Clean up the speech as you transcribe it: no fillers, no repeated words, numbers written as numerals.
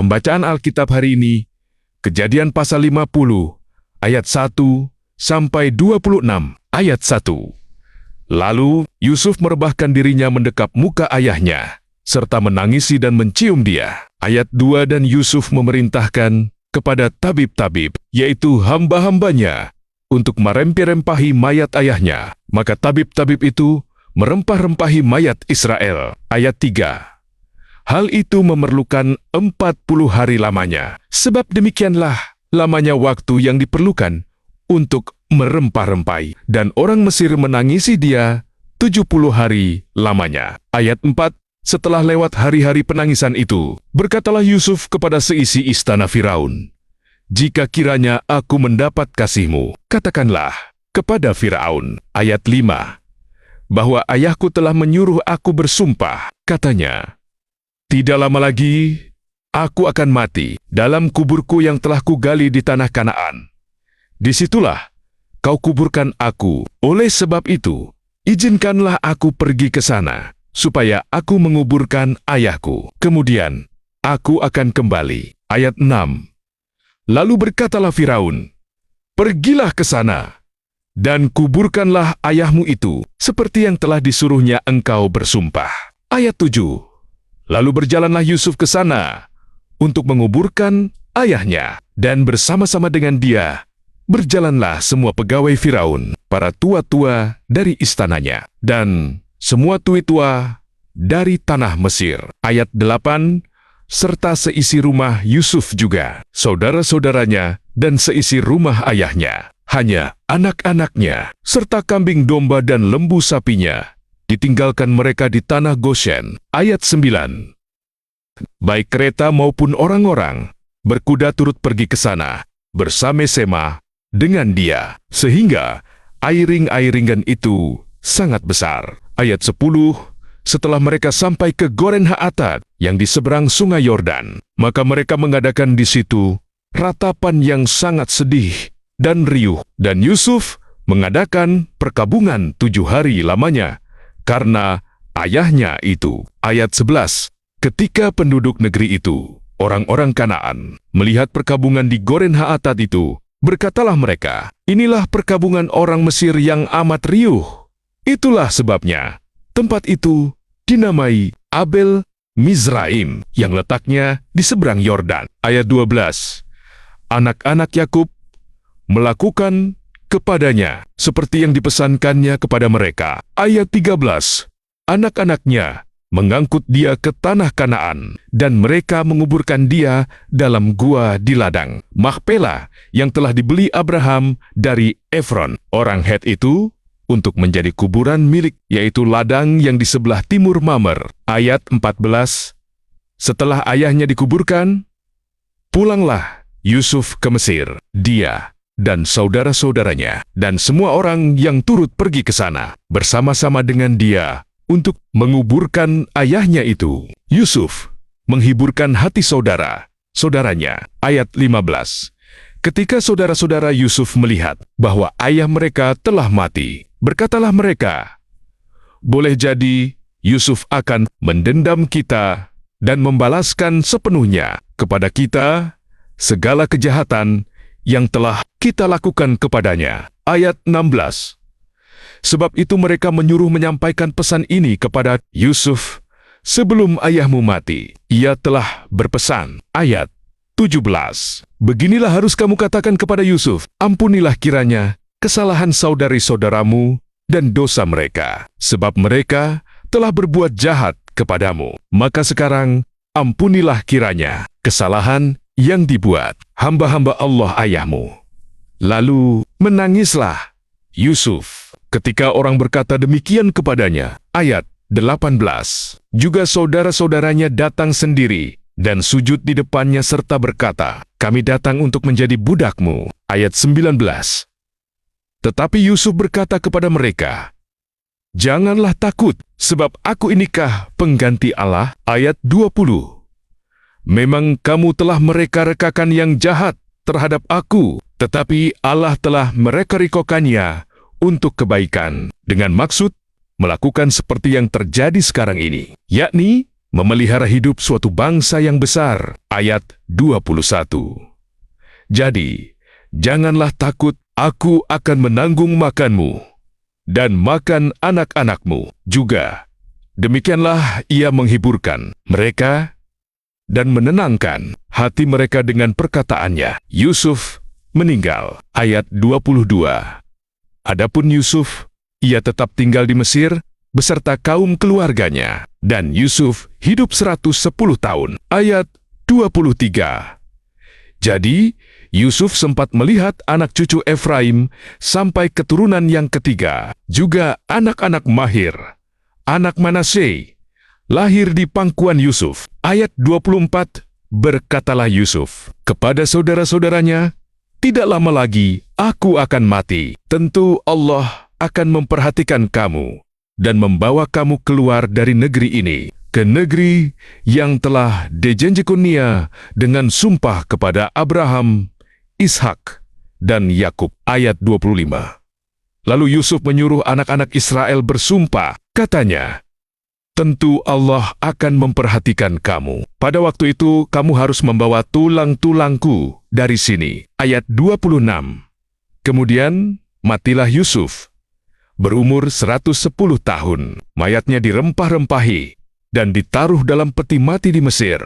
Pembacaan Alkitab hari ini, Kejadian pasal 50, ayat 1 sampai 26, ayat 1. Lalu Yusuf merebahkan dirinya mendekap muka ayahnya, serta menangisi dan mencium dia. Ayat 2, dan Yusuf memerintahkan kepada tabib-tabib, yaitu hamba-hambanya, untuk merempah-rempahi mayat ayahnya. Maka tabib-tabib itu merempah-rempahi mayat Israel. Ayat 3. Hal itu memerlukan 40 hari lamanya. Sebab demikianlah lamanya waktu yang diperlukan untuk merempah-rempahi. Dan orang Mesir menangisi dia 70 hari lamanya. Ayat 4. Setelah lewat hari-hari penangisan itu, berkatalah Yusuf kepada seisi istana Firaun, "Jika kiranya aku mendapat kasihmu, katakanlah kepada Firaun." Ayat 5. Bahwa ayahku telah menyuruh aku bersumpah, katanya, "Tidak lama lagi, aku akan mati dalam kuburku yang telah kugali di tanah Kanaan. Disitulah kau kuburkan aku. Oleh sebab itu, izinkanlah aku pergi ke sana, supaya aku menguburkan ayahku. Kemudian, aku akan kembali." Ayat 6. Lalu berkatalah Firaun, "Pergilah ke sana, dan kuburkanlah ayahmu itu, seperti yang telah disuruhnya engkau bersumpah." Ayat 7. Lalu berjalanlah Yusuf ke sana untuk menguburkan ayahnya, dan bersama-sama dengan dia berjalanlah semua pegawai Firaun, para tua-tua dari istananya, dan semua tua-tua dari tanah Mesir. Ayat 8, serta seisi rumah Yusuf juga, saudara-saudaranya, dan seisi rumah ayahnya. Hanya anak-anaknya, serta kambing domba dan lembu sapinya, ditinggalkan mereka di tanah Goshen. Ayat 9. Baik kereta maupun orang-orang berkuda turut pergi ke sana, bersama-sama dengan dia, sehingga airing-airingan itu sangat besar. Ayat 10. Setelah mereka sampai ke Goren Haatat yang di seberang sungai Yordan, maka mereka mengadakan di situ ratapan yang sangat sedih dan riuh, dan Yusuf mengadakan perkabungan 7 hari lamanya karena ayahnya itu. Ayat 11. Ketika penduduk negeri itu, orang-orang Kanaan, melihat perkabungan di Goren Haatat itu, berkatalah mereka, "Inilah perkabungan orang Mesir yang amat riuh." Itulah sebabnya tempat itu dinamai Abel Mizraim, yang letaknya di seberang Yordan. Ayat 12. Anak-anak Yakub melakukan kepadanya seperti yang dipesankannya kepada mereka. Ayat 13. Anak-anaknya mengangkut dia ke tanah Kanaan, dan mereka menguburkan dia dalam gua di ladang Makpela yang telah dibeli Abraham dari Efron, orang Het itu, untuk menjadi kuburan milik, yaitu ladang yang di sebelah timur Mamre. Ayat 14. Setelah ayahnya dikuburkan, pulanglah Yusuf ke Mesir, dia dan saudara-saudaranya, dan semua orang yang turut pergi ke sana, bersama-sama dengan dia, untuk menguburkan ayahnya itu. Yusuf menghiburkan hati saudara-saudaranya. Ayat 15. Ketika saudara-saudara Yusuf melihat bahwa ayah mereka telah mati, berkatalah mereka, "Boleh jadi Yusuf akan mendendam kita dan membalaskan sepenuhnya kepada kita segala kejahatan yang telah kita lakukan kepadanya." Ayat 16. Sebab itu mereka menyuruh menyampaikan pesan ini kepada Yusuf, "Sebelum ayahmu mati, ia telah berpesan." Ayat 17. Beginilah harus kamu katakan kepada Yusuf, "Ampunilah kiranya kesalahan saudari-saudaramu dan dosa mereka, sebab mereka telah berbuat jahat kepadamu. Maka sekarang ampunilah kiranya kesalahan yang dibuat hamba-hamba Allah ayahmu." Lalu menangislah Yusuf ketika orang berkata demikian kepadanya. Ayat 18. Juga saudara-saudaranya datang sendiri dan sujud di depannya serta berkata, "Kami datang untuk menjadi budakmu." Ayat 19. Tetapi Yusuf berkata kepada mereka, "Janganlah takut, sebab aku inikah pengganti Allah." Ayat 20. Memang kamu telah mereka-rekakan yang jahat terhadap aku, tetapi Allah telah mereka-rikokannya untuk kebaikan, dengan maksud melakukan seperti yang terjadi sekarang ini, yakni memelihara hidup suatu bangsa yang besar. Ayat 21. Jadi, janganlah takut, aku akan menanggung makanmu dan makan anak-anakmu juga. Demikianlah ia menghiburkan mereka dan menenangkan hati mereka dengan perkataannya. Yusuf meninggal. Ayat 22. Adapun Yusuf, ia tetap tinggal di Mesir beserta kaum keluarganya. Dan Yusuf hidup 110 tahun. Ayat 23. Jadi, Yusuf sempat melihat anak cucu Efraim sampai keturunan yang ketiga. Juga anak-anak Mahir, anak Manasye, lahir di pangkuan Yusuf. Ayat 24, berkatalah Yusuf kepada saudara-saudaranya, tidak lama lagi aku akan mati. Tentu Allah akan memperhatikan kamu dan membawa kamu keluar dari negeri ini, ke negeri yang telah dijanjikan Nia dengan sumpah kepada Abraham, Ishak, dan Yakub. Ayat 25. Lalu Yusuf menyuruh anak-anak Israel bersumpah, katanya, tentu Allah akan memperhatikan kamu. Pada waktu itu kamu harus membawa tulang-tulangku dari sini. Ayat 26. Kemudian matilah Yusuf, berumur 110 tahun. Mayatnya dirempah-rempahi dan ditaruh dalam peti mati di Mesir.